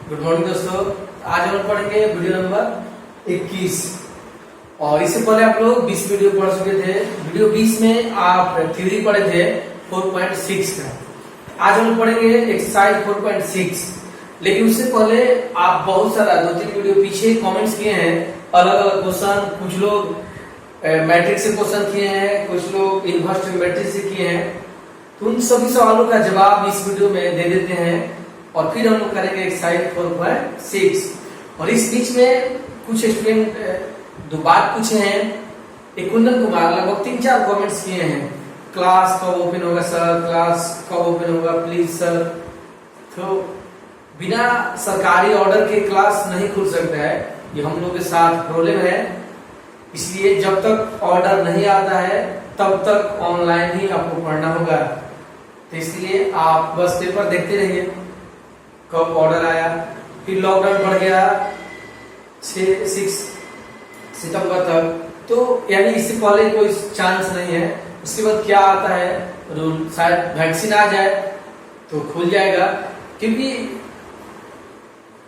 Good morning दोस्तों। आज हम पढ़ेंगे वीडियो नंबर 21 और इससे पहले आप लोग 20 वीडियो पढ़ चुके थे। वीडियो 20 में आप थ्योरी पढ़े थे 4.6 का। आज हम पढ़ेंगे एक्सरसाइज 4.6। लेकिन उससे पहले आप बहुत सारा 2-3 वीडियो पीछे कमेंट्स किए हैं, अलग अलग क्वेश्चन। कुछ लोग मैट्रिक्स से क्वेश्चन किए हैं, कुछ लोग इनवर्स ट्रिग्नोमेट्री से किए हैं। तो उन सभी सवालों का जवाब इस वीडियो में दे देते हैं और फिर हम लोग करेंगे एक्सरसाइज 4.6। और इस बीच में कुछ स्टूडेंट दो बात पूछे हैं। एक कुंदन कुमार लगभग 3-4 कमेंट्स किए हैं, क्लास कब ओपन होगा सर, क्लास कब ओपन होगा प्लीज सर। तो बिना सरकारी ऑर्डर के क्लास नहीं खुल सकता है, ये हम लोग के साथ प्रॉब्लम है। इसलिए जब तक ऑर्डर नहीं आता है तब तक ऑनलाइन ही आपको पढ़ना होगा। तो इसलिए आप बस पेपर देखते रहिए कब ऑर्डर आया। फिर लॉकडाउन बढ़ गया 6 सितंबर तक, तो यानी इससे पहले कोई चांस नहीं है। उसके बाद क्या आता है रूल, शायद वैक्सीन आ जाए तो खुल जाएगा। क्योंकि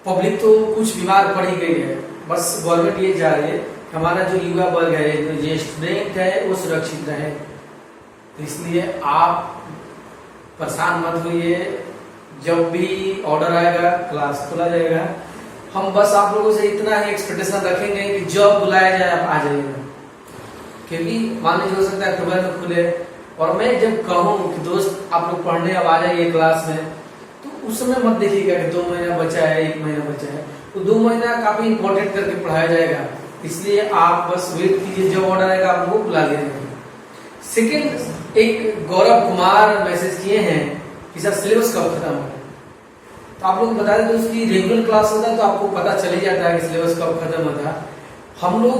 पब्लिक तो कुछ बीमार पड़ ही गई है, बस गवर्नमेंट ये जा रही है हमारा जो युवा वर्ग है, जो स्टूडेंट है वो सुरक्षित रहे। तो इसलिए आप परेशान मत होइए, जब भी ऑर्डर आएगा क्लास खोला जाएगा। हम बस आप लोगों से इतना ही एक्सपेक्टेशन रखेंगे कि जब बुलाया जाए आप आ जाइएगा। क्योंकि मान लीजिए हो सकता है अक्टूबर में खुले और मैं जब कहूँ कि दोस्त आप लोग पढ़ने अब आ जाइए क्लास में, तो उस समय मत देखिएगा कि 2 महीना बचा है, 1 महीना बचा है। तो 2 महीना काफी इंपॉर्टेंट करके पढ़ाया जाएगा। इसलिए आप बस वेट कीजिए, जब ऑर्डर आएगा आपको बुला लेंगे। सेकेंड, एक गौरव कुमार मैसेज किए हैं कि सर सिलेबस कब खत्म होगा। तो आप लोग बता दें, तो उसकी रेगुलर क्लास होता है तो आपको पता चल ही जाता है कि सिलेबस कब खत्म होता है। हम लोग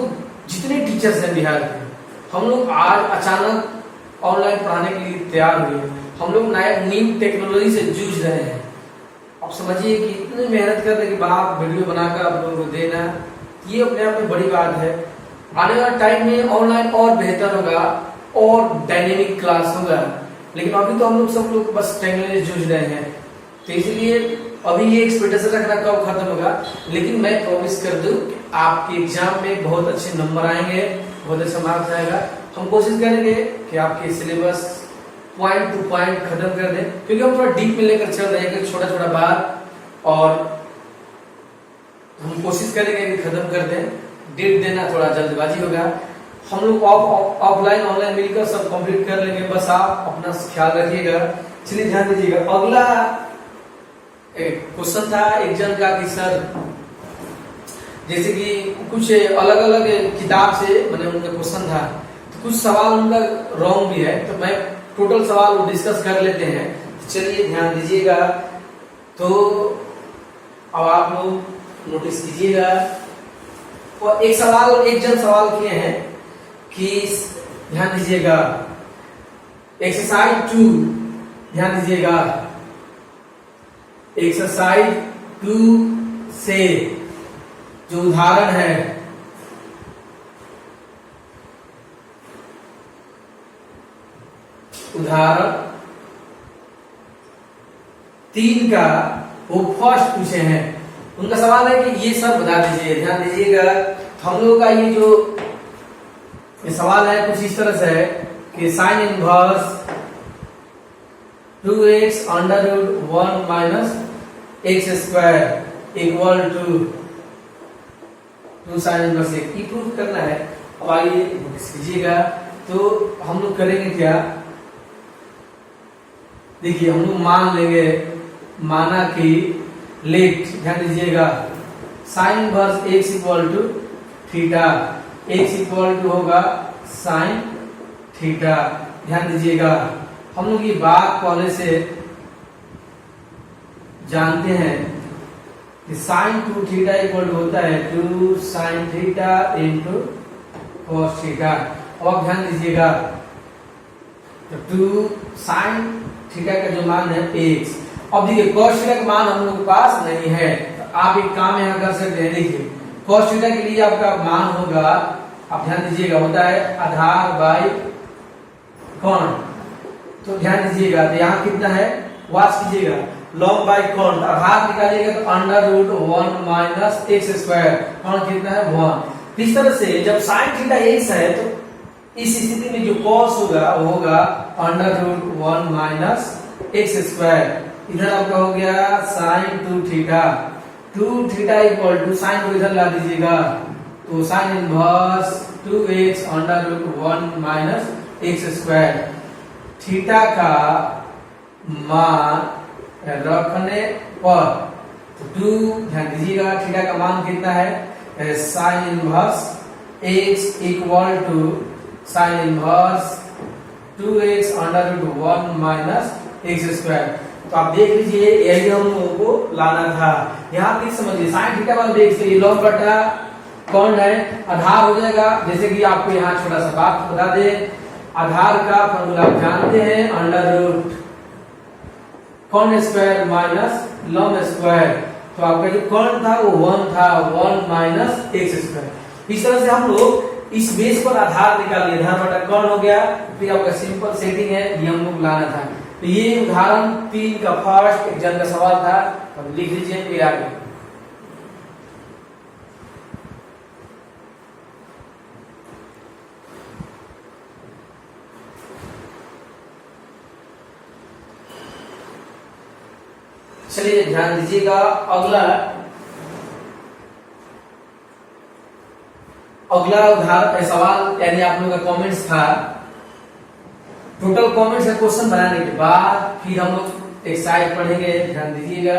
जितने टीचर्स हैं बिहार के, हम लोग आज अचानक ऑनलाइन पढ़ाने के लिए तैयार हुए। हम लोग न्यू टेक्नोलॉजी से जूझ रहे हैं। आप समझिए कि इतनी मेहनत करने के बाद वीडियो बनाकर आप लोगों को देना, ये अपने आप में बड़ी बात है। आने वाले टाइम में ऑनलाइन और बेहतर होगा और डायनेमिक क्लास होगा। लेकिन अभी तो हम लोग सब लोग बस टेक्नोलॉजी जूझ रहे हैं। तो इसलिए अभी ये एक्सपेक्टेशन रखना कब खत्म होगा। लेकिन मैं प्रॉमिस कर दूं कि आपके एग्जाम में बहुत अच्छे नंबर आएंगे, बहुत अच्छा मार्क्स आएगा। हम कोशिश करेंगे कि आपके सिलेबस पॉइंट टू पॉइंट खत्म कर दें, क्योंकि हम थोड़ा डीप में लेकर चल रहे हैं, छोटा छोटा बात, और हम कोशिश करेंगे कि खत्म कर दें। डेट देना थोड़ा जल्दबाजी होगा। हम लोग ऑफलाइन ऑनलाइन मिलकर सब कंप्लीट कर लेंगे, बस आप अपना ख्याल रखिएगा। चलिए ध्यान दीजिएगा। अगला क्वेश्चन था एक जन का कि सर जैसे कि कुछ अलग अलग किताब से मैंने उनका क्वेश्चन था, तो कुछ सवाल उनका रॉन्ग भी है, तो मैं टोटल सवाल डिस्कस कर लेते हैं। चलिए ध्यान दीजिएगा। तो अब आप लोग नोटिस कीजिएगा। और एक जन सवाल किए हैं कि ध्यान दीजिएगा, एक्सरसाइज 2, ध्यान दीजिएगा, एक्सरसाइज 2 से जो उदाहरण है, उदाहरण 3 का वो फर्स्ट पूछे हैं। उनका सवाल है कि ये सब बता दीजिए। ध्यान दीजिएगा। हम लोगों का ये जो ये सवाल है कुछ इस तरह से है कि sine inverse 2x √ 1 - x square equal to 2 sine inverse x, ये प्रूव करना है। अब आइए कीजिएगा। तो हम लोग करेंगे क्या, देखिए हम लोग मान लेंगे, माना कि लेट, ध्यान दीजिएगा, sine inverse x equal to theta, x equal to होगा साइन थीटा। ध्यान दीजिएगा, हम लोग ये बात पहले से जानते हैं कि साइन 2 थीटा इक्वल होता है 2 sine theta into cos theta. और ध्यान दीजिएगा, तो 2 साइन थीटा का जो मान है x। अब देखिए कॉस थीटा का मान हम लोग के पास नहीं है, तो आप एक काम यहाँ कर सकते हैं। देखिए कॉस थीटा के लिए आपका मान होगा, आप ध्यान दीजिएगा, होता है आधार बाई कोण। तो ध्यान दीजिएगा, तो यहाँ कितना है, वाच कीजिएगा, लॉग बाय कॉन्ट, आधार निकालिएगा तो under root 1 minus x square, कॉन्ट कितना है 1। इस तरह से जब साइन थीटा एक्स है तो इस स्थिति में जो कॉस होगा वो होगा under root 1 minus x square. इधर आपका हो गया sine 2 theta, 2 theta equal to sine को इधर ला दीजिएगा तो sine inverse 2x under root 1 minus x square. Theta का मान रखने पर 2, ध्यान दीजिएगा थीटा का मान कितना है, sine inverse x equal to sine inverse 2x under root 1 minus x square. तो आप देख लीजिए यही हम लोगों को लाना था। यहाँ प्लीज समझिए साइन थीटा वाला देख लीजिए लॉग बटा कौन है आधार हो जाएगा। जैसे कि आपको यहाँ छोटा सा बात बता दे, आधार का फॉर्मूला आप जानते हैं अंडर रूट कॉन स्क्वायर माइनस लॉम स्क्वायर। तो आपका जो कॉन था वो 1 था, 1 माइनस एक्स स्क्वायर। इस तरह से हम लोग इस बेस पर आधार निकाल लिया, आधार बटा कॉन हो गया। फिर आपका सिंपल सेटिंग है, ये हम लोग लाना था। तो ये उदाहरण 3 का फर्स्ट एग्जाम का सवाल था, अब लिख लीजिए फिर आगे। चलिए ध्यान दीजिएगा अगला उदाहरण सवाल यानी आप लोगों का कमेंट्स था। टोटल कमेंट्स का क्वेश्चन बनाने के बाद फिर हम लोग एक्सरसाइज पढ़ेंगे, ध्यान दीजिएगा।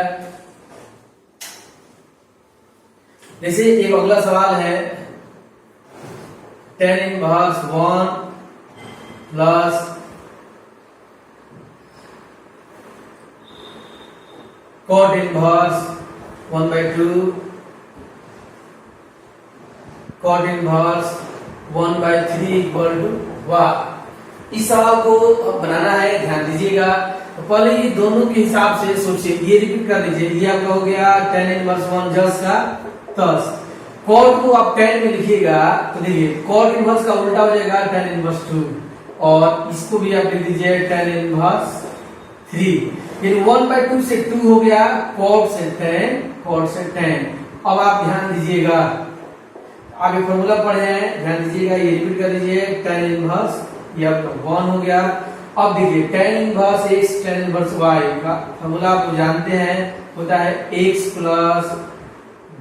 जैसे एक अगला सवाल है tan inverse 1 plus cot inverse 1/2 cot inverse 1/3 equal to वाह। इस सवाल को बनाना है, ध्यान दीजिएगा। तो पहले ये दोनों के हिसाब से सोचिए, ये रिपीट कर लीजिए। ये आपका हो गया tan इनवर्स 1 जस का तस, cot को आप tan में लिखिएगा तो देखिए cot इनवर्स का उल्टा हो जाएगा tan इनवर्स 2, और इसको भी आप लिख दीजिए tan इनवर्स 3। फिर 1/2 से 2 हो गया, cot से tan। अब आप ध्यान दीजिएगा आगे फॉर्मूला पढ़े हैं, ध्यान दीजिएगा, ये रिपीट कर लीजिए tan इनवर्स, ये आपका 1 हो गया। अब देखिए tan inverse x tan inverse y का फॉर्मूला आप जानते हैं, होता है x plus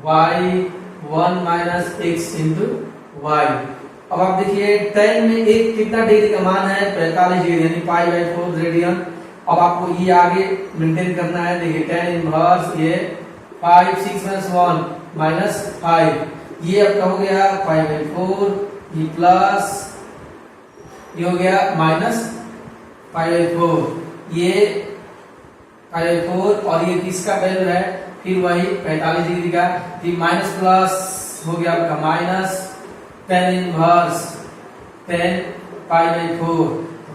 y 1 minus x into y। अब आप देखिए tan में एक कितना डिग्री का मान है 45 डिग्री यानी π/4 रेडियन। अब आपको ये आगे मेंटेन करना है। देखिए tan इनवर्स ये 5 6 - 1 माइनस 5, ये आपका हो गया π/4, ये प्लस ये हो गया माइनस π/4, ये π/4 और ये किसका वैल्यू है फिर वही 45 डिग्री का, फिर माइनस प्लस हो गया आपका minus tan inverse 10 π/4,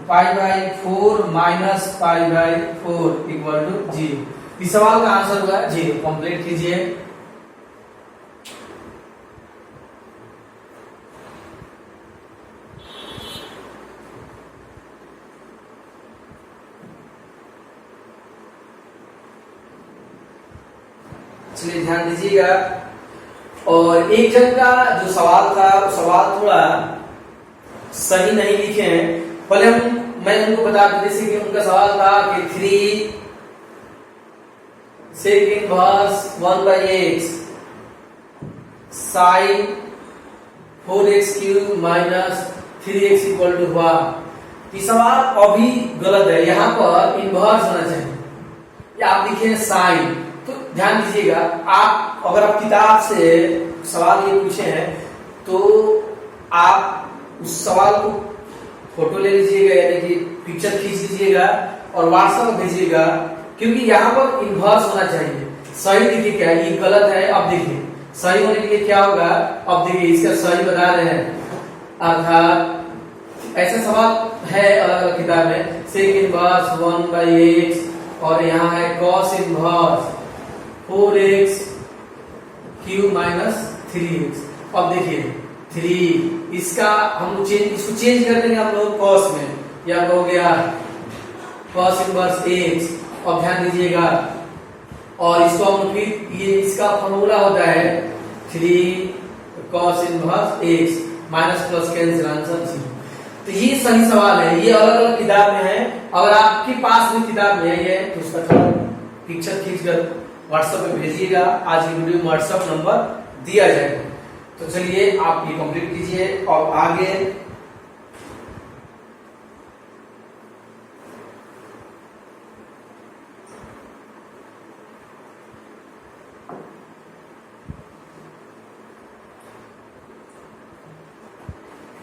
π/4 minus π/4 equal to 0। इस सवाल का आंसर हुआ 0। कंप्लीट कीजिए। चलिए ध्यान दीजिएगा, और एक जन का जो सवाल था वो सवाल थोड़ा सही नहीं लिखे हैं। पहले मैं उनको बता दूं, जैसे कि उनका सवाल था कि 3 sec inverse 1/x sin 4x³ minus 3x equal to हुआ। ये सवाल अभी गलत है, यहाँ पर इनवर्स होना चाहिए, या आप लिखे साइन। तो ध्यान दीजिएगा, आप अगर आप किताब से सवाल ये पूछे हैं तो आप उस सवाल को फोटो ले लीजिएगा, यानी कि पिक्चर खींच लीजिएगा और व्हाट्सएप में भेजिएगा, क्योंकि यहाँ पर इनवर्स होना चाहिए। सही देखिए क्या ये गलत है। अब देखिए सही होने के लिए क्या होगा, अब देखिए इसका सही बता रहे हैं। अर्थात ऐसा सवाल है अलग अलग किताब में, सेक इनवर्स 1/x और यहाँ है cos inverse 4x³ minus 3x। अब देखिए 3 इसका हम इसको चेंज कर देंगे हम लोग cos में, या हो गया cos इनवर्स x। अब ध्यान दीजिएगा और इसको हम फिर ये इसका फॉर्मूला होता है 3 cos inverse x minus plus cancel answer 0। तो ये सही सवाल है, ये अलग अलग किताब में है। अगर आपके पास भी किताब में है तो उसका थोड़ा पिक्चर खींचकर व्हाट्सएप पे भेजिएगा। आज की वीडियो में व्हाट्सएप नंबर दिया जाएगा। तो चलिए आप ये कंप्लीट कीजिए और आगे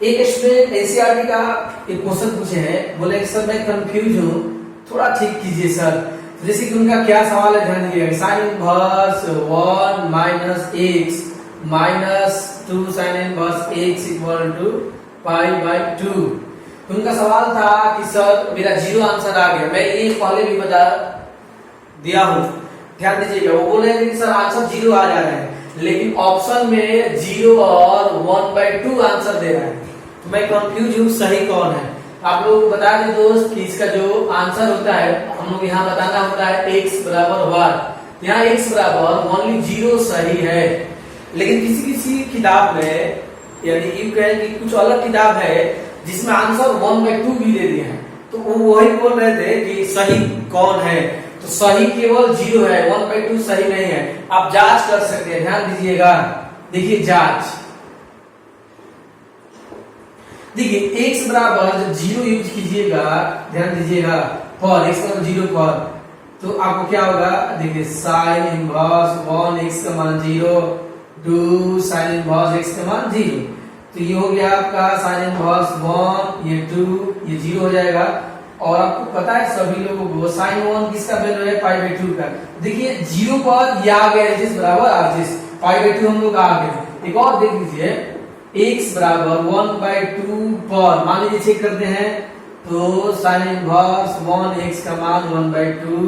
एक स्टूडेंट एनसीईआरटी का एक क्वेश्चन पूछे हैं, बोले सर मैं कंफ्यूज हूँ, थोड़ा ठीक कीजिए सर। जैसे कि उनका क्या सवाल है ध्यान दीजिएगा, sine inverse 1 minus x minus 2 sine inverse x equal to pi by 2। उनका सवाल था कि सर मेरा जीरो आंसर आ गया, मैं ये पहले भी बता दिया हूँ, ध्यान दीजिएगा। वो बोले कि सर आंसर जीरो आ जा रहा है, लेकिन ऑप्शन में 0 और 1/2 आंसर दे रहा है। तो मैं कंफ्यूज हूँ सही कौन है। आप लोग बता दें दोस्त कि इसका जो आंसर होता है, हम लोग यहाँ बताना होता है x बराबर 1। यहाँ x बराबर ओनली 0 सही है, लेकिन किसी किसी किताब में यानी यू कहें कि कुछ अलग किताब है जिसमें आंसर 1/2 भी दे दिया है। तो वो वही बोल रहे थे कि सही कौन है। तो सही केवल 0 है, 1/2 सही नहीं है। आप जांच कर सकते हैं, ध्यान दीजिएगा। देखिए जांच, देखिए x बराबर जब 0 यूज कीजिएगा, ध्यान दीजिएगा, फॉर x बराबर 0 पर, तो आपको क्या होगा, देखिए साइन इनवर्स 1x का मान 0, 2 साइन इनवर्स x का मान 0। तो ये हो गया आपका साइन इनवर्स 1, ये 2, ये 0 हो जाएगा। और आपको पता है सभी लोगों को साइन 1 किसका वैल्यू है, π/2 का। देखिए 0 पर ये आ गया जिस बराबर आरजिस, π/2 हम लोग आ गए। एक और देख लीजिए, x बराबर 1/2 पर मान लीजिए चेक करते हैं, तो साइन इनवर्स 1x का मान 1/2,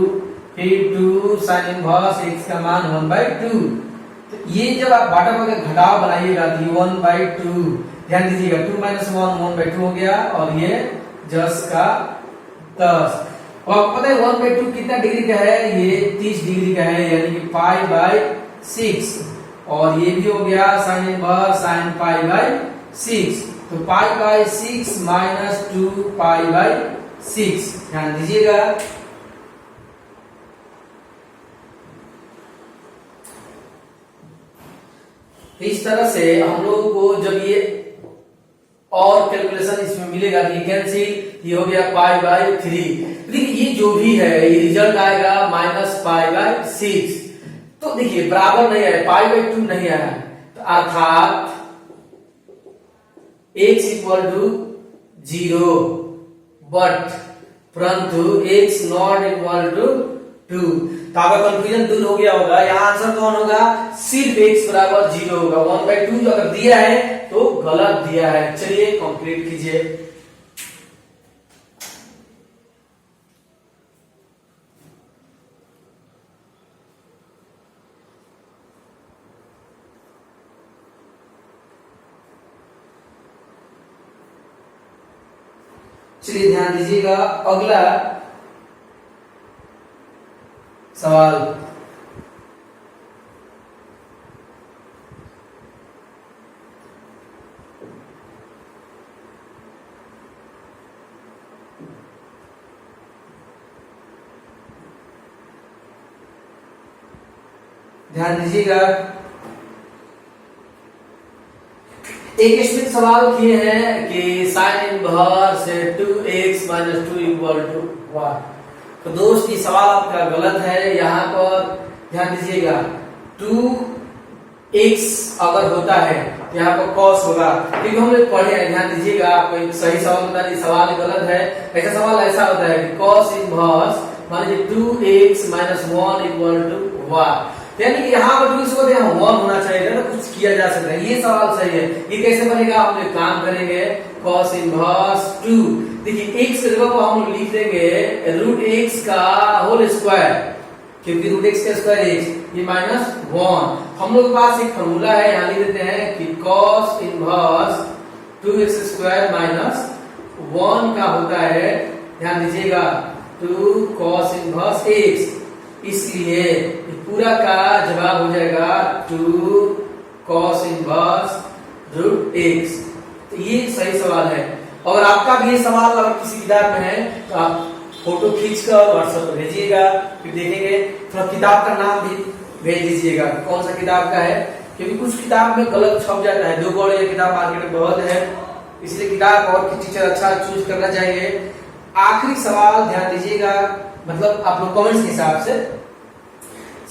फिर 2 साइन इनवर्स x का मान 1/2। तो ये जब आप बाटा का घटाव बनाइएगा तो 1/2, ध्यान दीजिएगा, 2 - 1 1/2 हो गया, और ये 10 का 10। और पता है 1/2 कितना डिग्री का है, ये 30 डिग्री का है, यानी कि π/6। और ये भी हो गया साइन इनवर्स साइन π/6। तो π/6 माइनस 2 π/6, ध्यान दीजिएगा। इस तरह से हम लोगों को जब ये और कैलकुलेशन इसमें मिलेगा, कैंसिल, ये हो गया π/3। देखिए ये जो भी है ये रिजल्ट आएगा -π/6। तो देखिए बराबर नहीं है, π/2 नहीं आया, तो अर्थात x इक्वल टू 0, बट परंतु x नॉट इक्वल टू 2। तो आपका कंफ्यूजन दूर हो गया होगा। यहाँ आंसर कौन होगा, सिर्फ x बराबर 0 होगा। 1/2 जो अगर दिया है तो गलत दिया है। चलिए कंप्लीट कीजिए। चलिए ध्यान दीजिएगा, अगला सवाल, ध्यान दीजिएगा। एक इसमें सवाल किए हैं कि sine inverse 2x - 2 equal to 1। तो दोस्त ये सवाल आपका गलत है। यहाँ पर ध्यान दीजिएगा, 2x अगर होता है तो यहाँ पर cos होगा, क्योंकि हम लोग पढ़े हैं। ध्यान दीजिएगा, आपको एक सही सवाल बता दी, सवाल गलत है। ऐसा सवाल ऐसा होता है कि cos इनवर्स मान लीजिए 2x - 1 इक्वल टू 1, यानी कि यहाँ पर 2 को यहाँ 1 होना चाहिए ना, कुछ किया जा सकता है। ये सवाल सही है। ये कैसे बनेगा, हम लोग काम करेंगे cos इनवर्स 2। देखिए x की जगह को हम लोग लिख देंगे √x का होल स्क्वायर, क्योंकि √x का स्क्वायर x, ये -1। हम लोग के पास एक फॉर्मूला है, यहाँ लिख देते हैं कि cos इनवर्स 2x² -1 का होता है, ध्यान दीजिएगा, 2 cos इनवर्स x। इसलिए ये पूरा का जवाब हो जाएगा 2 cos इनवर्स रूट x। तो ये सही सवाल है। और आपका भी ये सवाल अगर किसी किताब में है तो आप फोटो खींचकर व्हाट्सएप पर भेजिएगा, फिर देखेंगे। थोड़ा किताब का नाम भी भेज दीजिएगा कौन सा किताब का है, क्योंकि कुछ किताब में गलत छप जाता है। 2 करोड़ ये किताब मार्केट में बहुत है, इसलिए किताब और टीचर अच्छा चूज करना चाहिए। आखिरी सवाल ध्यान दीजिएगा, मतलब आप लोग कमेंट्स के हिसाब से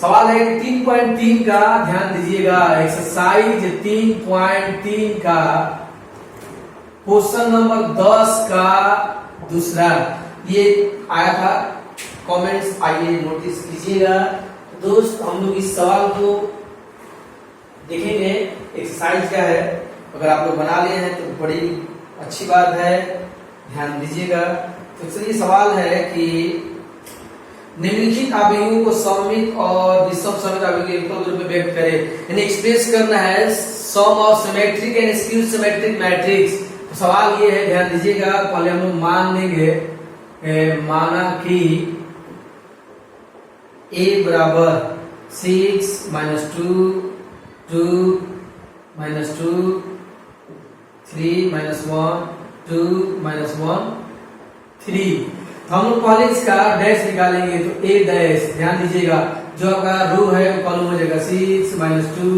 सवाल है कि 3.3 का ध्यान दीजिएगा। एक्सरसाइज 3.3 का क्वेश्चन नंबर 10 का दूसरा ये आया था कमेंट्स, आइए नोटिस कीजिएगा। तो दोस्त हम लोग इस सवाल को देखेंगे। एक्सरसाइज क्या है, अगर आप लोग बना लिए हैं तो बड़ी अच्छी बात है, ध्यान दीजिएगा। तो चलिए सवाल है कि निम्नलिखित आवेगों को सममित और विषम सममित आवेगों के एकल रूप में व्यक्त करें, यानी एक्सप्रेस करना है sum of symmetric and skew symmetric matrix. तो सवाल ये है, ध्यान दीजिएगा। पहले हम लोग मान लेंगे, माना कि a बराबर 6 माइनस 2 2 माइनस 2 3 माइनस 1 2 माइनस 1 3। हम लोग पहले इसका डैश निकालेंगे तो a डैश, ध्यान दीजिएगा जो आपका रो है वो कॉलम हो जाएगा 6 माइनस 2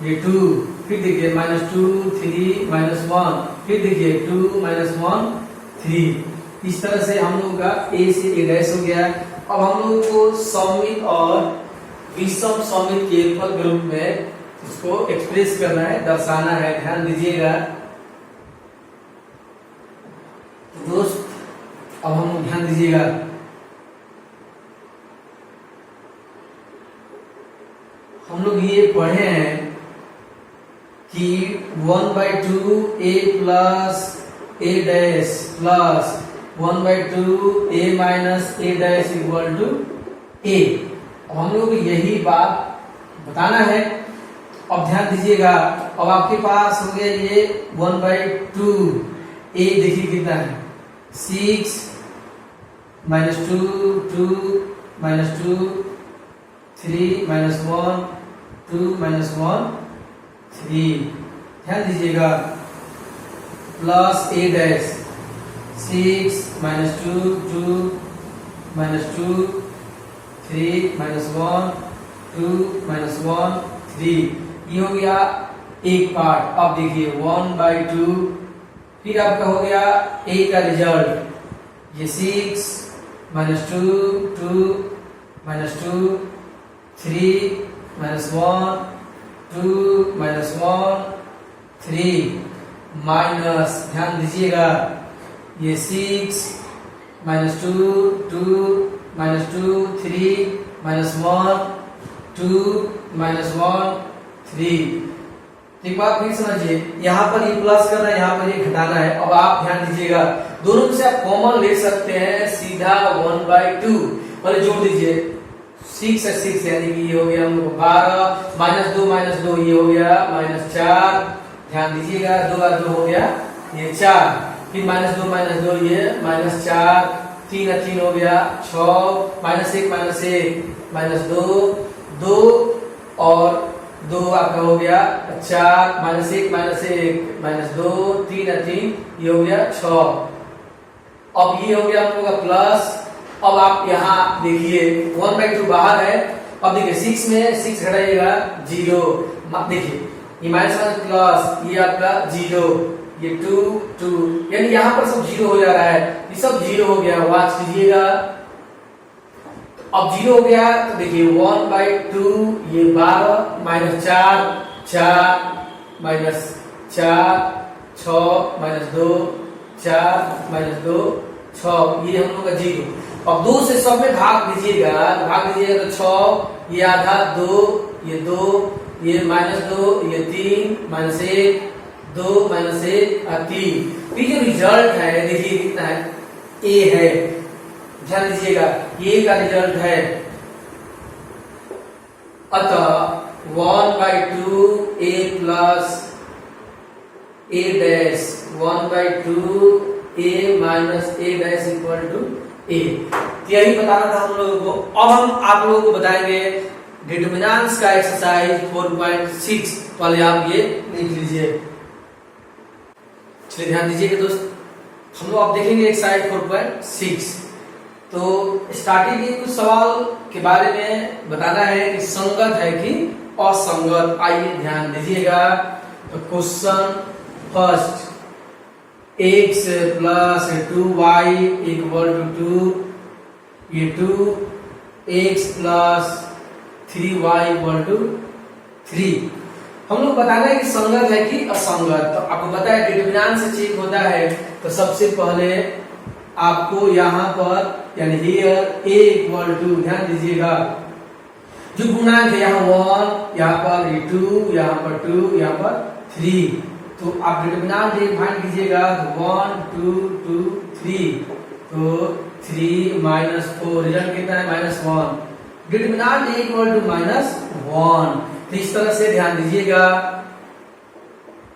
ये 2, फिर देखिए माइनस 2 3 माइनस 1, फिर देखिए 2 माइनस 1 3। इस तरह से हम लोगों का a से a डैश हो गया। अब हम लोगों को सममित और विषम सममित के एकल के रूप में इसको एक्सप्रेस करना है, दर्शाना है, ध्यान दीजिएगा। दोस्त अब हम लोग ध्यान दीजिएगा, हम लोग ये पढ़े हैं कि 1/2 a plus a dash plus 1/2 a minus a dash equal to a। हम लोग यही बात बताना है। अब ध्यान दीजिएगा, अब आपके पास हो गया ये 1/2 a, देखिए कितना है 6 माइनस 2 2 माइनस 2 3 माइनस 1 2 माइनस 1 3। ध्यान दीजिएगा plus a dash 6 minus 2 2 minus 2 3 minus 1 2 minus 1 3। ये हो गया एक पार्ट। अब देखिए 1/2, फिर आपका हो गया a का रिजल्ट ये 6 minus 2 2 minus 2 3 minus 1 2 minus 1 3 minus, ध्यान दीजिएगा ये 6 माइनस 2 2 माइनस 2 3 माइनस 1 2 माइनस 1 3। एक बात फिर समझिए, यहाँ पर ये प्लस करना है, यहाँ पर ये घटाना है। अब आप ध्यान दीजिएगा, दोनों में से आप कॉमन ले सकते हैं सीधा 1/2, पहले जोड़ दीजिए 6 है 6, यानी कि ये हो गया हम लोग 12 माइनस 2 ये हो गया माइनस 4। ध्यान दीजिएगा 2 बार 2 हो गया ये 4, फिर माइनस 2 ये माइनस 4, 3 हो गया 6, माइनस 1 माइनस 2 2 और 2 आपका हो गया 4, माइनस 1 माइनस 2 3 ये हो गया 6। अब ये हो गया हम लोग का प्लस। अब आप यहाँ देखिए 1/2 बाहर है, अब देखिए 6 में 6 घटाइएगा 0, देखिए ये माइनस प्लस ये आपका 0 ये 2 2, यानी यहाँ पर सब 0 हो जा रहा है, ये सब 0 हो गया। वाच कीजिएगा, अब 0 हो गया तो देखिए 1/2 ये 12 माइनस 4 4 माइनस 4 6 माइनस 2 4 माइनस 2 6, ये हम लोग का 0। अब 2 से सब में भाग दीजिएगा तो 6 ये आधा 2 ये 2 ये माइनस 2 ये 3 माइनस 1 2 माइनस 1 और 3। ये जो रिजल्ट है देखिए कितना है, a है, ध्यान दीजिएगा ये का रिजल्ट है। अतः 1/2 a plus a dash 1/2 a minus a dash equal to a। तो यही बताना था हम लोगों को। अब हम आप लोगों को बताएंगे डिटरमिनेंट्स का एक्सरसाइज 4.6। पहले आप ये लिख लीजिए। चलिए ध्यान दीजिएगा दोस्त, हम लोग आप देखेंगे एक्सरसाइज 4.6। तो स्टार्टिंग के कुछ सवाल के बारे में बताना है कि संगत है कि असंगत। आइए ध्यान दीजिएगा। तो question first, x plus 2y equal to 2, ये 2x plus 3y equal to 3। हम लोग बताना है कि संगत है कि असंगत। तो आपको पता है डिटरमिनेंट से चेक होता है। तो सबसे पहले आपको यहाँ पर यानी हियर a इक्वल टू, ध्यान दीजिएगा जो गुणांक है यहाँ 1, यहाँ पर 2, यहाँ पर 2, यहाँ पर 3। तो आप डिटरमिनेंट फाइंड कीजिएगा। तो 1 2 2 3, तो 3 माइनस 4, रिजल्ट कितना है -1। Determinant equal to -1। तो इस तरह से ध्यान दीजिएगा,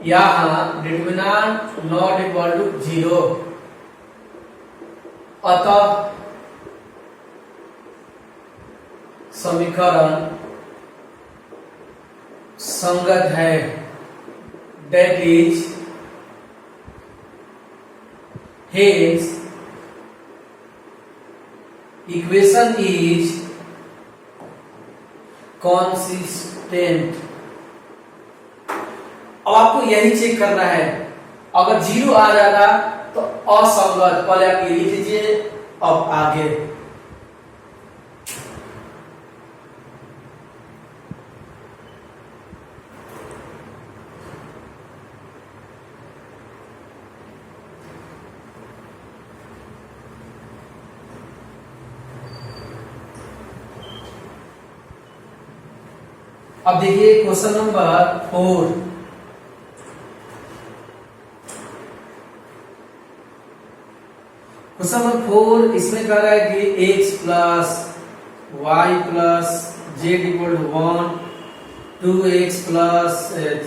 यहाँ डिटरमिनेंट नॉट इक्वल टू 0, अतः समीकरण संगत है। That is, hence equation is consistent। अब आपको यही चेक करना है। अगर 0 आ जाता तो असंगत। पहले आप ये लिख लीजिए, अब आगे अब देखिए क्वेश्चन नंबर 4। क्वेश्चन नंबर 4 इसमें कह रहा है कि x plus y plus z equal to 1, 2x plus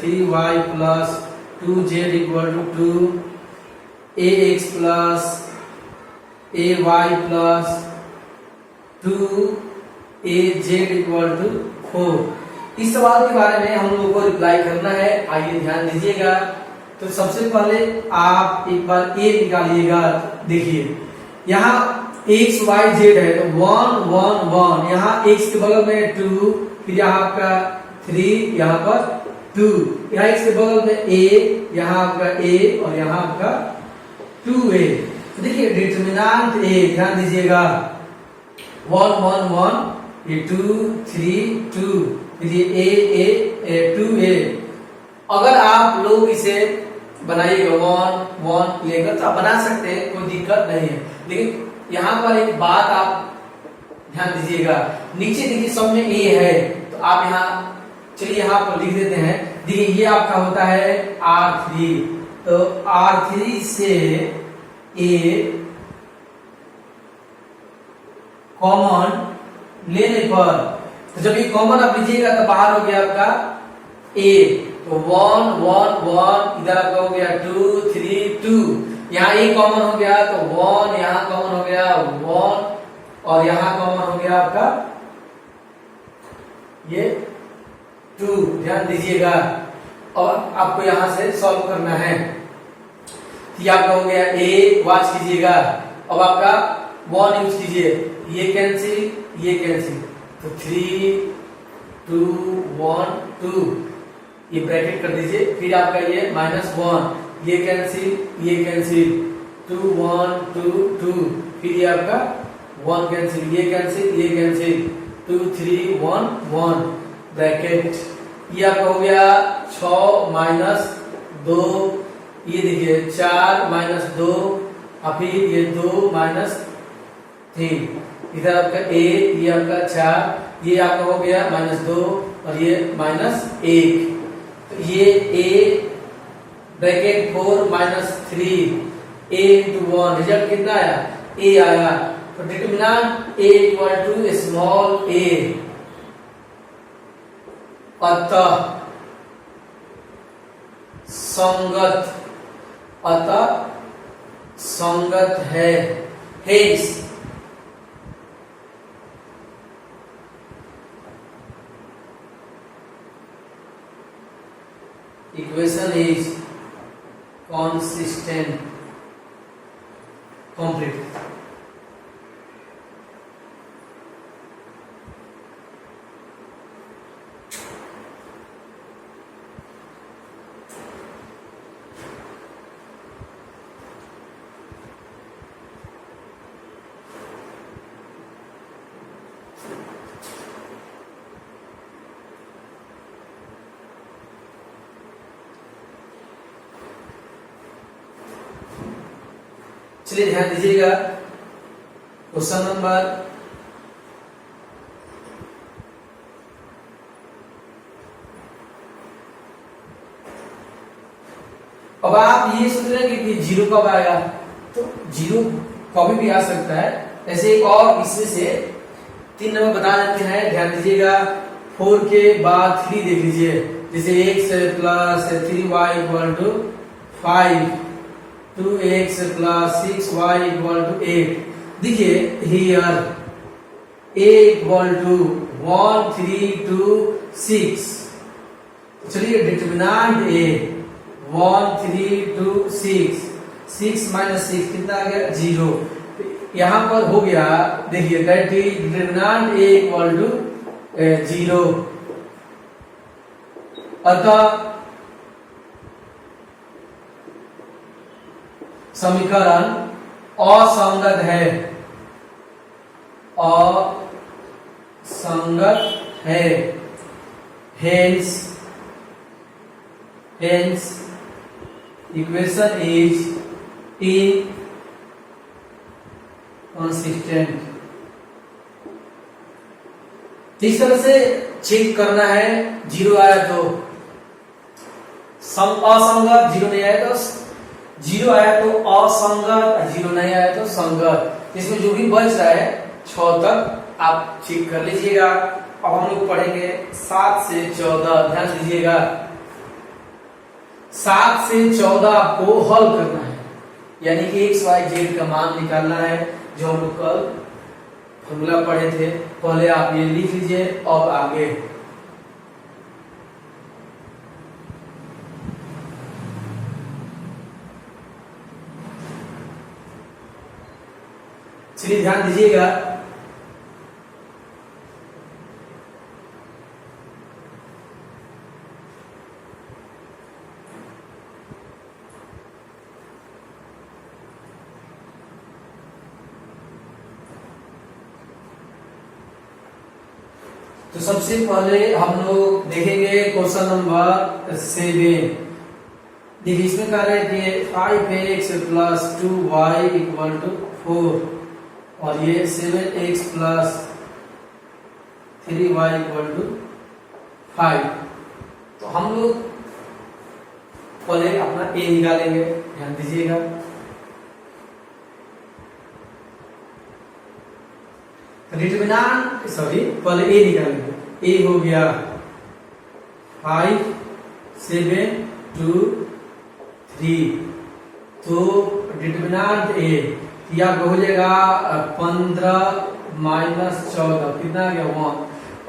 3y plus 2z equal to 2, ax plus ay plus 2az equal to 4। इस सवाल के बारे में हम लोगों को रिप्लाई करना है। आइए ध्यान दीजिएगा। तो सबसे पहले आप एक बार a निकालिएगा। देखिए यहाँ x y z है, तो 1 1 1, यहाँ x के बगल में 2, फिर यहाँ आपका 3, यहाँ पर 2, यहाँ x के बगल में a, यहाँ आपका a और यहाँ आपका 2a। तो देखिए डिटरमिनेंट a, ध्यान दीजिएगा 1 1 1, ये 2 3 2, ये a 2a। अगर आप लोग इसे बनाइएगा 1 1 लेकर तो आप बना सकते हैं, कोई दिक्कत नहीं है। लेकिन यहाँ पर एक बात आप ध्यान दीजिएगा, नीचे देखिए सब में a है, तो आप यहाँ चलिए यहाँ पर लिख देते हैं। देखिए ये आपका होता है R3, तो R3 से a कॉमन लेने पर, तो जब ये कॉमन आप लीजिएगा तो बाहर हो गया आपका a, तो 1 1 1, इधर आपका हो गया 2 3 2, यहाँ a कॉमन हो गया तो 1, यहाँ कॉमन हो गया 1 और यहाँ कॉमन हो गया आपका ये 2। ध्यान दीजिएगा और आपको यहाँ से सॉल्व करना है। ये आपका हो गया a, वॉच कीजिएगा। अब आपका 1 यूज कीजिए, ये कैंसिल ये कैंसिल, तो 3 2 1 2, ये ब्रैकेट कर दीजिए। फिर आपका ये -1, ये कैंसिल 2 1 2 2, फिर ये आपका 1 कैंसिल, ये कैंसिल 2 3 1 1 ब्रैकेट। ये आपका हो गया 6 -2, ये देखिए 4 -2 और फिर ये 2 -3, इधर आपका a, ये आपका 4, ये आपका हो गया -2 और ये -1। तो ये a bracket 4 -3, a into 1, result कितना आया a आया। तो determinant a equal to small a, अतः संगत है। Hence equation is consistent complete। चलिए ध्यान दीजिएगा क्वेश्चन नंबर अब आप ये सोच रहे हैं कि जीरो कब आएगा, तो जीरो कभी भी आ सकता है। ऐसे एक और इसमें से 3 नंबर बता देते हैं, ध्यान दीजिएगा। 4 के बाद 3 देख लीजिए, जैसे x plus 3y equal to 5, 2x plus 6y equal to 8। देखिए हियर a इक्वल टू 1 3 2 6। चलिए डिटरमिनेंट a 1 3 2 6, 6 माइनस 6 कितना आ गया 0। यहाँ पर हो गया, देखिए that is determinant a equal to 0। अतः समीकरण असंगत है, असंगत है। Hence equation is inconsistent. इस तरह से चेक करना है। 0 आया तो असंगत, 0 नहीं आया तो 0 आया तो असंगत, 0 नहीं आया तो संगत। इसमें जो भी बच रहा है 6 तक आप चेक कर लीजिएगा। अब हम लोग पढ़ेंगे 7 से 14। ध्यान दीजिएगा, 7 से 14 आपको हल करना है, यानी कि x y z का मान निकालना है, जो हम लोग कल फॉर्मूला पढ़े थे। पहले आप ये लिख लीजिए, अब आगे चलिए ध्यान दीजिएगा। तो सबसे पहले हम लोग देखेंगे क्वेश्चन नंबर 7। देखिए इसमें कह रहे हैं कि 5x plus 2y equal to 4 और ये 7x plus 3y equal to 5। तो हम लोग पहले अपना a निकालेंगे, ध्यान दीजिएगा। डिटरमिनेंट पहले a निकालेंगे। a हो गया 5 7 2 3। तो डिटरमिनेंट a या हो जाएगा 15 माइनस 14, कितना आ गया 1।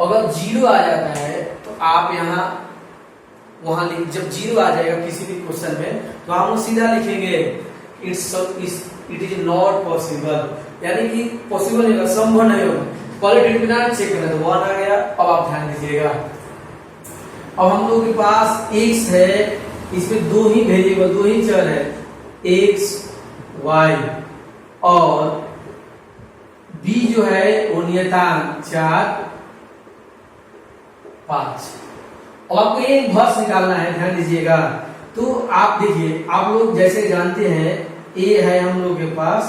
अगर 0 आ जाता है तो आप यहाँ वहां जब 0 आ जाएगा किसी भी क्वेश्चन में, तो हम सीधा लिखेंगे इट इज नॉट पॉसिबल, यानी कि पॉसिबल नहीं होगा, संभव नहीं होगा। पहले डिटरमिनेंट चेक करें तो 1 आ गया। अब आप ध्यान दीजिएगा, अब हम लोग के पास x है, इसमें 2 ही वेरिएबल, 2 ही चर है, x y, और b जो है वो नियतांक 4 5। अब आपको एक भर्स निकालना है, ध्यान दीजिएगा। तो आप देखिए, आप लोग जैसे जानते हैं a है हम लोग के पास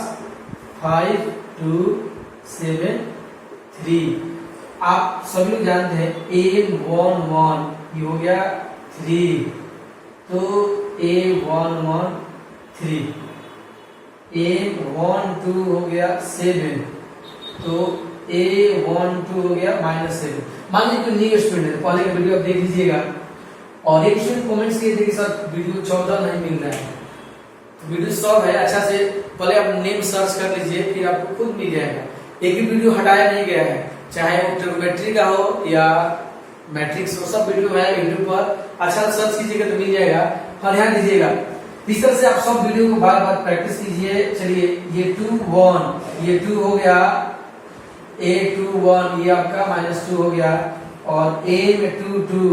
5 2 7 3। आप सभी लोग जानते हैं a1 1 ये हो गया 3, तो a1 1 3, a1 2 हो गया 7, तो a1 2 हो गया -7। मान लीजिए कोई न्यू स्टूडेंट है, पहले का वीडियो आप देख लीजिएगा, और एक स्टूडेंट कमेंट्स किए थे कि सर वीडियो 14 नहीं मिल रहा है। तो वीडियो सब है, अच्छा से पहले आप नेम सर्च कर लीजिए, फिर आपको खुद मिल जाएगा। एक भी वीडियो हटाया नहीं गया है, चाहे वो ट्रिग्नोमेट्री का हो या मैट्रिक्स, वो सब वीडियो है यूट्यूब पर, अच्छा सर्च कीजिएगा तो मिल जाएगा। और ध्यान दीजिएगा इस तरह से आप सब वीडियो को बार बार प्रैक्टिस कीजिए। चलिए ये 2 1 ये 2 हो गया, a 2 1 ये आपका -2 हो गया, और a में 2 2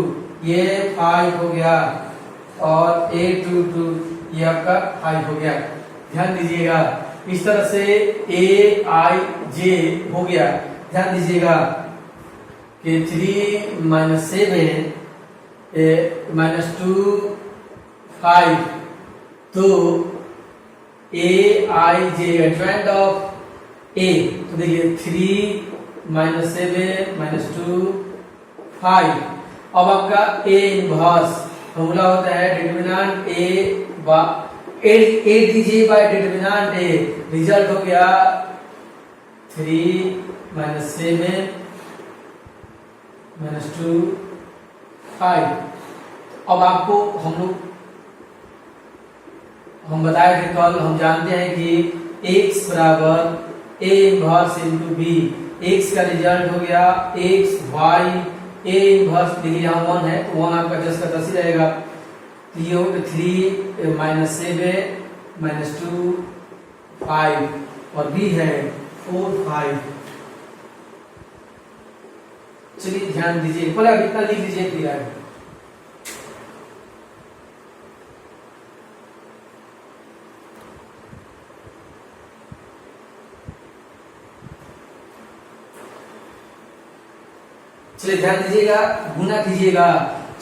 ये 5 हो गया, और a 2 2 ये आपका 5 हो गया। ध्यान दीजिएगा इस तरह से a i j हो गया। ध्यान दीजिएगा कि 3 7 -2 5, तो a i j advent of a, तो देखिए 3 -7 -2 5। अब आपका a इनवर्स फॉर्मूला होता है डिटरमिनेंट a दीजिए बाय डिटरमिनेंट a, रिजल्ट हो गया 3 -7 -2 5। अब आपको हम बताए थे कल, हम जानते हैं कि x बराबर a inverse into b, x का रिजल्ट हो गया x y a इनवर्स, देखिए यहाँ 1 है तो 1 आपका जस्ट का 10 ही रहेगा, तो ये होगा 3 -7 -2 5, और b है 4 5। चलिए ध्यान दीजिए, पहले आप इतना लिख लीजिए क्लियर है। चलिए ध्यान दीजिएगा, गुना कीजिएगा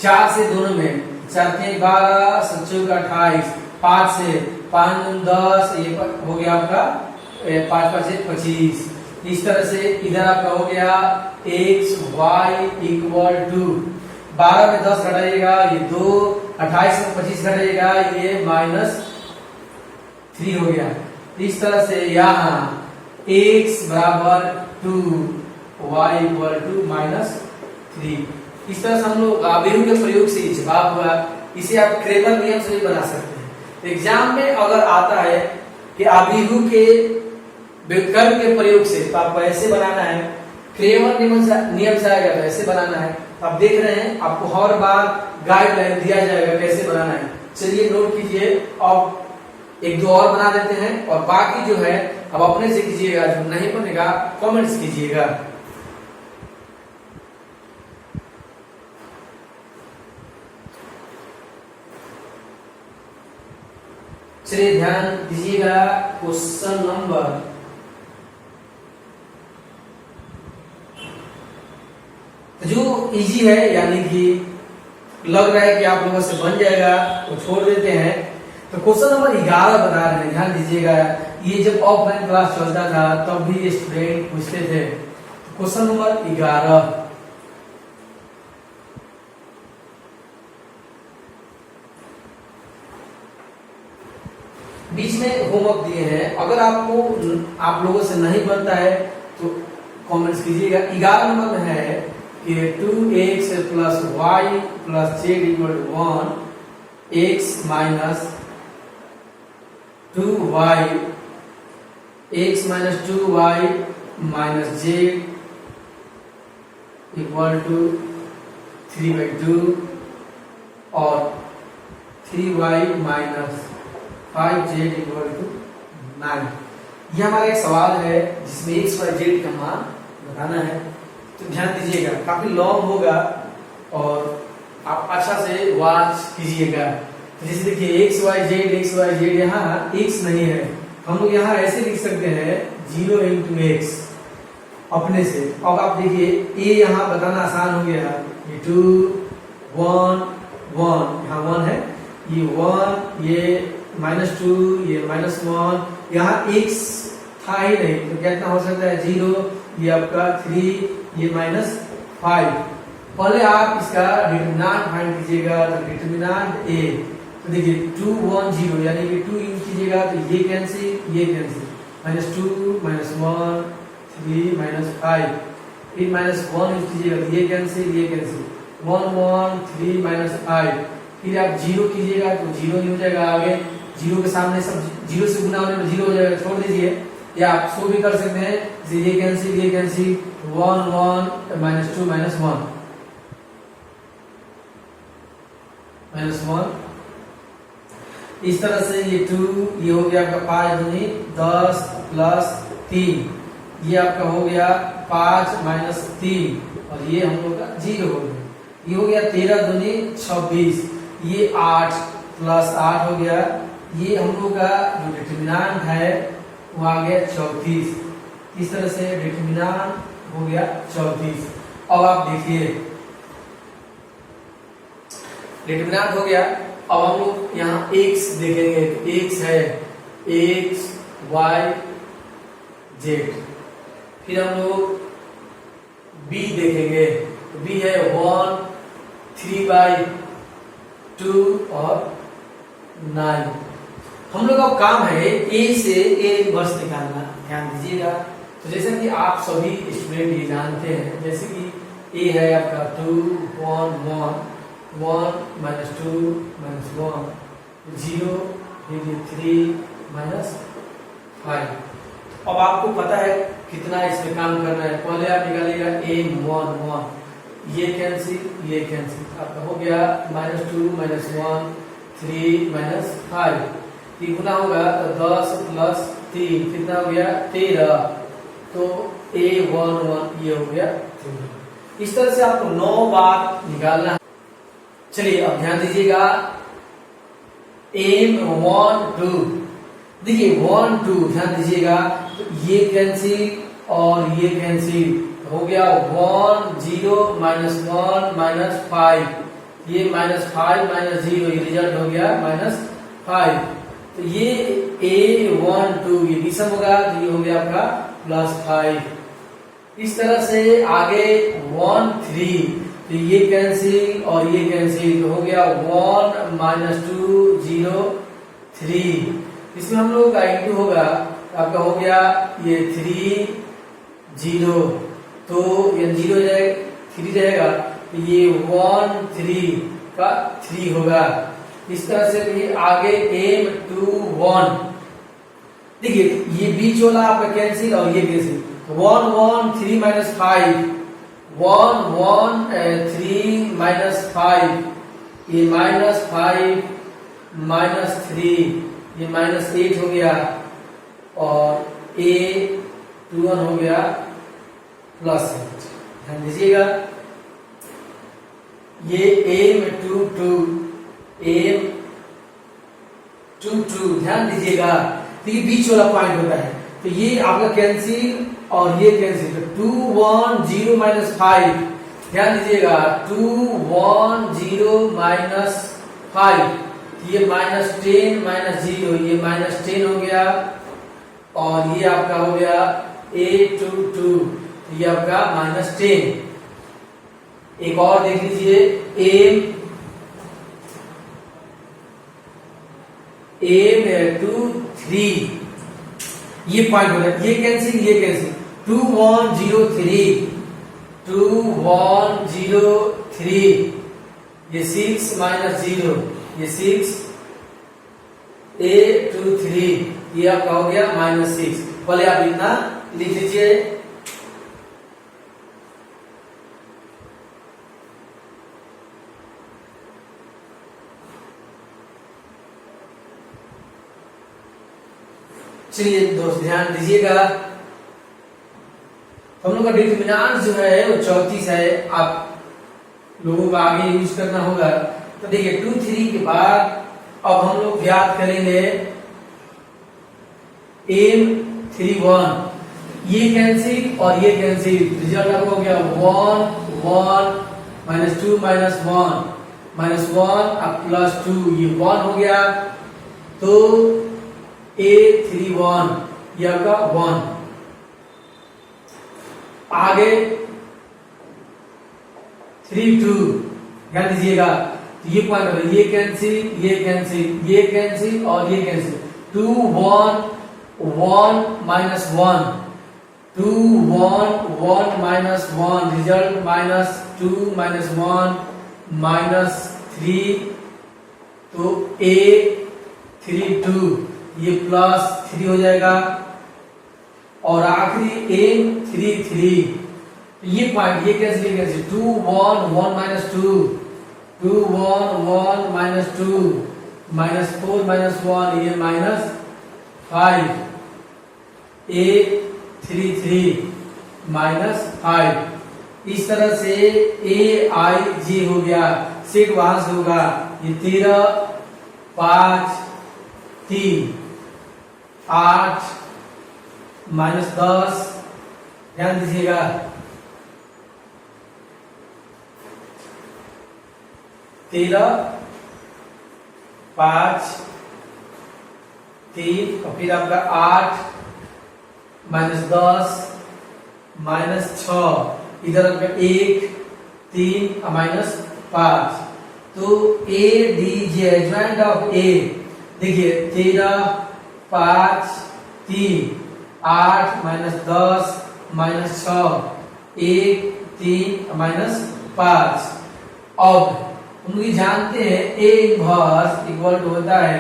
4 से दोनों में, 4 के 12 7 का 28, 5 से 5 10, ये हो गया आपका 5 5 से 25। इस तरह से इधर आपका हो गया x y इक्वल टू 12 में 10 घटाइएगा ये 2, 28 में 25 घटाइएगा ये -3 हो गया। इस तरह से यहाँ x बराबर 2 y इक्वल टू -3। इस तरह से हम लोग आबेहू के प्रयोग से जवाब हुआ, इसे आप क्रेमर नियम से भी बना सकते हैं। एग्जाम में अगर आता है कि आबेहू के विकल्प के प्रयोग से, तो आपको ऐसे बनाना है, क्रेमर नियम से आएगा तो ऐसे बनाना है। आप देख रहे हैं आपको हर बार गाइडलाइन दिया जाएगा कैसे बनाना है। चलिए नोट कीजिए, अब एक दो और बना देते हैं, और बाकी जो है अब अपने से कीजिएगा, जो नहीं बनेगा कमेंट्स कीजिएगा। चलिए ध्यान दीजिएगा क्वेश्चन नंबर जो इजी है, यानी कि लग रहा है कि आप लोगों से बन जाएगा, तो छोड़ देते हैं। तो क्वेश्चन नंबर 11 बता रहे हैं, ध्यान दीजिएगा। ये जब ऑफलाइन क्लास चलता था तब भी स्टूडेंट पूछते थे। क्वेश्चन नंबर 11, बीच में होमवर्क दिए हैं, अगर आप लोगों से नहीं बनता है तो कमेंट्स कीजिएगा। 11 नंबर में है कि 2x plus y plus z equal to 1, x minus 2y, x minus 2y minus z equal to 3/2, और 3y minus 5z equal to 9। यह हमारा एक सवाल है जिसमें x y z का मान बताना है। तो ध्यान दीजिएगा, काफी लॉन्ग होगा और आप अच्छा से वॉच कीजिएगा। तो जैसे देखिए x y z यहाँ x नहीं है, हम लोग यहाँ ऐसे लिख सकते हैं 0 into x अपने से। अब आप देखिए a यहाँ बताना आसान हो गया, ये 2 1 1 यहाँ 1 है, ये 1 ये -2 ये -1, यहाँ x था ही नहीं, तो कितना हो सकता है 0, ये आपका 3, ये -5। पहले आप इसका डिटरमिनेंट फाइंड कीजिएगा, तो डिटरमिनेंट a, तो देखिए 2 1 0 यानी कि 2 यूज कीजिएगा तो ये कैंसिल, ये कैंसिल, -2 -1 3 -5, फिर -1 यूज कीजिएगा तो ये कैंसिल, ये कैंसिल, 1 1 3 -5, फिर आप 0 कीजिएगा तो 0 नहीं हो जाएगा, आगे 0 के सामने सब 0 से गुना होने में 0 हो जाएगा, छोड़ दीजिए। या आप सो भी कर सकते हैं, ये कैंसिल 1 1 -2 -1, -1। इस तरह से ये 2, ये हो गया आपका 5 दूनी 10 प्लस 3, ये आपका हो गया 5 माइनस 3 और ये हम लोग का 0 हो गया। ये हो गया 13 दूनी 26, ये 8 प्लस 8 हो गया। ये हम लोग का जो डिटरमिनेंट है वो आ गया 34। इस तरह से डिटरमिनेंट हो गया 34। अब आप देखिए डिटरमिनेंट हो गया। अब हम लोग यहाँ x देखेंगे तो x है x y z। फिर हम लोग b देखेंगे तो b है 1 3/2 और 9। हम लोग का काम है a से a इनवर्स निकालना। ध्यान दीजिएगा। तो जैसे कि आप सभी स्टूडेंट ये जानते हैं, जैसे कि a है आपका 2 1 1 1 minus 2 minus 1 0 3 minus 5। अब आपको पता है कितना इसमें काम करना है। पहले आप निकालिएगा m1 1, ये कैंसिल ये कैंसिल, आपका हो गया -2 -1 3 minus 5। ये गुना होगा तो 10 प्लस 3 कितना हो गया 13, तो a11 ये हो गया 13। इस तरह से आपको 9 बार निकालना है। चलिए अब ध्यान दीजिएगा m1 2, देखिए 1 2 ध्यान दीजिएगा तो ये कैंसिल और ये कैंसिल हो गया 1 0 -1 -5, ये -5 -0 ये रिजल्ट हो गया -5। तो ये a1 2 ये विषम होगा तो ये हो गया आपका +5। इस तरह से आगे 1 3 तो ये कैंसिल और ये कैंसिल तो हो गया 1 -2 0 3। इसमें हम लोग का इंटू होगा आपका हो गया ये 3 0, तो ये 0 3 रहेगा तो ये 1 3 का 3 होगा। इस तरह से भी आगे m2 1, देखिए ये बीच वाला आपका कैंसिल और ये कैंसिल 1 1 3 -5 1 1 3 -5, ये -5 -3 ये -8 हो गया और a21 हो गया +8। ध्यान दीजिएगा ये m2 2 ध्यान दीजिएगा। तो ये बीच वाला पॉइंट होता है तो ये आपका कैंसिल और ये कैंसिल तो 2 1 0 -5। ध्यान दीजिएगा 2 1 0 -5, ये -10 -0 ये -10 हो गया और ये आपका हो गया a22 ये आपका -10। एक और देख लीजिए m2 3 ये पॉइंट हो गया, ये कैंसिल 2 1 0 3 2 1 0 3 ये 6 -0 ये 6 a23 ये आपका हो गया -6। पहले आप इतना लिख लीजिए। चलिए दोस्त ध्यान दीजिएगा हम लोग का डिटरमिनेंट जो है वो 34 है। आप लोगों को आगे यूज करना होगा। तो देखिए 2 3 के बाद अब हम लोग ज्ञात करेंगे m31, ये कैंसिल और ये कैंसिल, रिजल्ट आपको हो गया 1 1 -2 -1 -1 अब +2 ये 1 हो गया तो a31 ये आपका 1। आगे 3 2 ध्यान दीजिएगा ये पॉइंट हो ये कैंसिल ये कैंसिल ये कैंसिल और ये कैंसिल 2 1 1 -1 2 1 1 -1 रिजल्ट -2 -1 -3 तो a32 ये +3 हो जाएगा और आखिरी m33 ये पॉइंट ये कैंसिल 2 1 1 -2 2 1 1 माइनस 2 माइनस 4 माइनस 1 ये माइनस 5 8 3 3 माइनस 5। इस तरह से ए आई जी हो गया, सेट वहां से होगा ये 13 5 3 8 माइनस 10, ध्यान दीजिएगा 13 5 3 और फिर आपका 8 माइनस 10 माइनस 6, इधर आपका 1 3 और माइनस 5। तो A D J joint of A देखिए 13 5 3 8 माइनस 10 माइनस 6 1 3 माइनस 5। अब हम लोग जानते हैं ए इनवर्स इक्वल टू होता है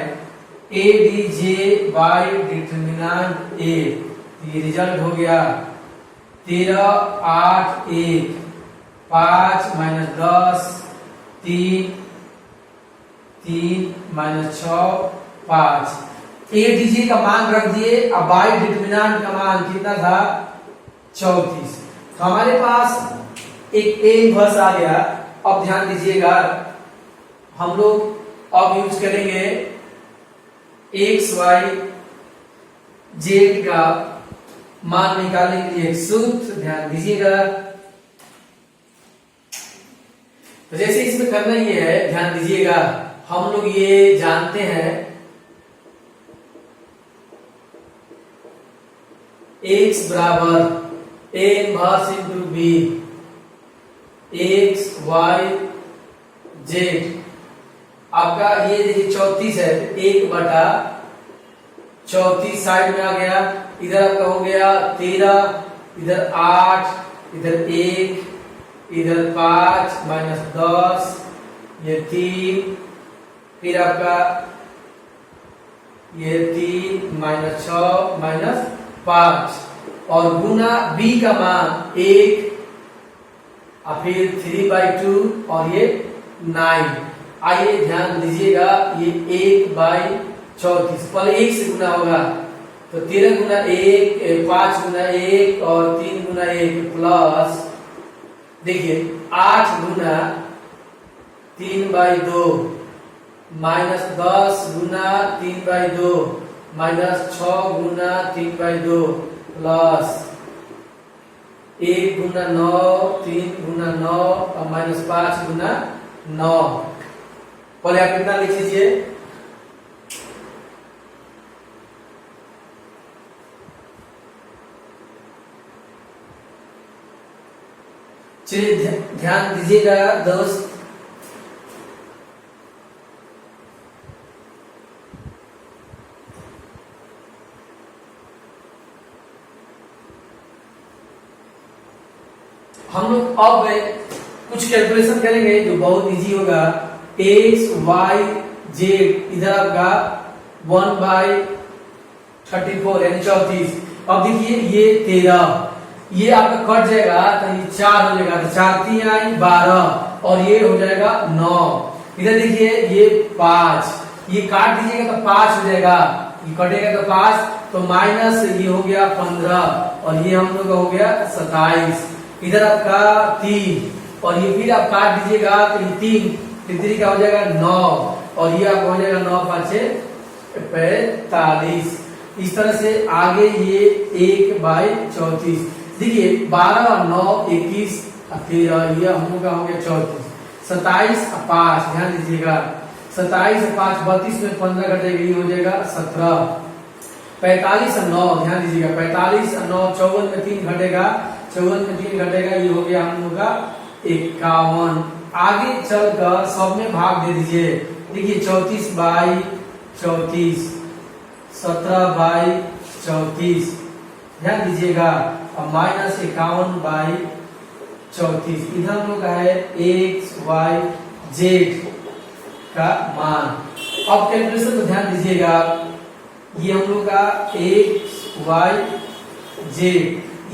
A D J by determinant A. ये रिजल्ट हो गया 13 8 1 5 minus 10 3 3 minus 6 5। A D J का मान रख दिए, अब बाई डिटर्मिनेंट का मान कितना था 34। तो हमारे पास एक ए इनवर्स आ गया। अब ध्यान दीजिएगा हम लोग अब यूज करेंगे एक्स वाई जेड का मान निकालने के लिए एक सूत्र, ध्यान दीजिएगा। तो जैसे इसमें करना ये है, ध्यान दीजिएगा हम लोग ये जानते हैं x बराबर A inverse into B x y z. आपका ये देखिए 34 है, 1/34 साइड में आ गया। इधर आपका हो गया 13, इधर 8, इधर 1, इधर 5 माइनस 10 ये 3, फिर आपका ये 3 माइनस 6 माइनस 5 और गुना b का मान 1 और फिर 3/2 और ये 9। आइए ध्यान दीजिएगा ये 1/34 पहले 1 से गुना होगा तो 13 गुना 1 5 गुना 1 और 3 गुना 1 प्लस देखिए 8 गुना 3/2 माइनस 10 गुना 3/2 माइनस 6 गुना 3/2 प्लस 1 गुना 9 3 गुना 9 और माइनस 5 गुना 9। पहले आप कितना लिख लीजिए चलिए ध्यान दीजिएगा दोस्त। हम लोग अब कुछ कैलकुलेशन करेंगे जो बहुत इजी होगा। एक्स वाई जेड इधर आपका 1/34 यानी 34। अब देखिए ये 13 ये आपका कट जाएगा तो ये 4 हो जाएगा तो 4 3 आई 12 और ये हो जाएगा 9। इधर देखिए ये 5 ये काट दीजिएगा तो 5 हो जाएगा, ये कटेगा तो 5 तो माइनस ये हो गया 15 और ये हम लोग का हो गया 27। इधर आपका 3 और ये फिर आप काट दीजिएगा तो ये 3 का हो जाएगा 9 और ये आपका हो जाएगा 9 5 45। इस तरह से आगे ये 1/34 देखिए 12 और 9 21 फिर ये हम लोग का हो गया 34 27 और 5 ध्यान दीजिएगा 27 और 5 32 में 15 घटेगा ये हो जाएगा 17 45 और 9 ध्यान दीजिएगा 45 और 9 54 में 3 घटेगा 54 में 3 घटेगा ये हो गया हम लोग का 51। आगे चलकर सब में भाग दे दीजिए देखिए 34/34 17/34 ध्यान दीजिएगा और माइनस 51/34 इधर हम लोग का है एक्स वाई जेड का मान। अब कैलकुलेशन को ध्यान दीजिएगा ये हम लोग का एक्स वाई जेड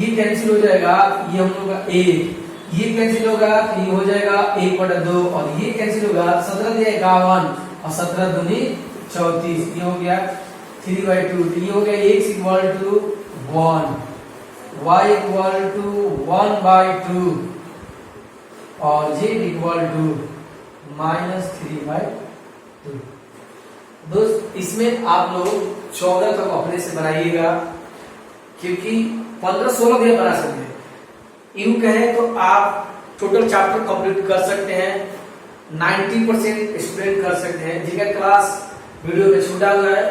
ये कैंसिल हो जाएगा, ये हम लोग का 1 ये कैंसिल होगा तो ये हो जाएगा 1/2 और ये कैंसिल होगा 17 दिया 51 और 17 दूनी 34 ये हो गया 3/2 ये हो गया x equal to 1 y equal to 1/2 और z इक्वल टू -3/2। दोस्त इसमें आप लोग 14 तक अपने से बनाइएगा क्योंकि 15-16 भी बना सकते हैं। यूं कहें तो आप टोटल चैप्टर कंप्लीट कर सकते हैं 90% स्टूडेंट कर सकते हैं। जिनका क्लास वीडियो में छूटा हुआ है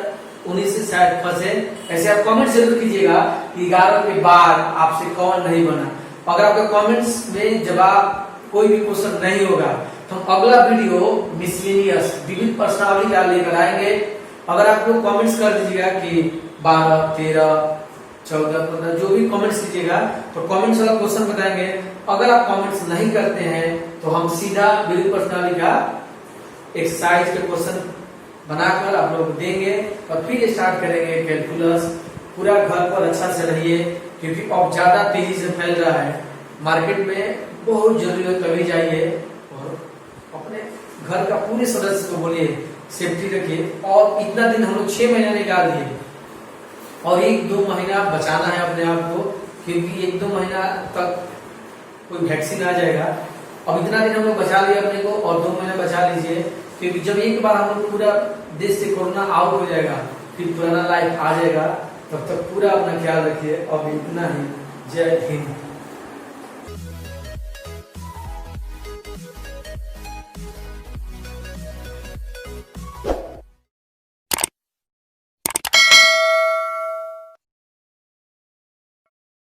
19 से 60%। ऐसे आप कमेंट जरूर कीजिएगा कि 11 के बाद आपसे कौन नहीं बना। अगर आपके कमेंट्स में जवाब कोई भी क्वेश्चन नहीं होगा तो हम अगला वीडियो मिसलेनियस विविध प्रश्नावली का लेकर आएंगे। अगर आप लोग कमेंट्स कर दीजिएगा कि 12, 13, 14, 15 जो भी कमेंट्स कीजिएगा तो कमेंट्स वाला क्वेश्चन बताएंगे। अगर आप कमेंट्स नहीं करते हैं तो हम सीधा विविध प्रश्नावली का एक्सरसाइज के क्वेश्चन बनाकर आप लोग देंगे और फिर स्टार्ट करेंगे कैलकुलस। पूरा घर पर अच्छा से रहिए क्योंकि अब ज्यादा तेजी से फैल रहा है मार्केट में। बहुत जरूरी है तभी जाइए और अपने घर का पूरे सदस्य को बोलिए सेफ्टी रखिए। और इतना दिन हम लोग 6 महीना निकाल दिए और 1-2 महीना बचाना है अपने आप को क्योंकि 1-2 महीना तक कोई वैक्सीन आ जाएगा। अब इतना दिन हम लोग बचा लिए अपने को और 2 महीना बचा लीजिए क्योंकि जब एक बार हम लोग पूरा देश से कोरोना आउट हो जाएगा फिर पुराना लाइफ आ जाएगा। तब तक पूरा अपना ख्याल रखिए। अब इतना ही, जय हिंद।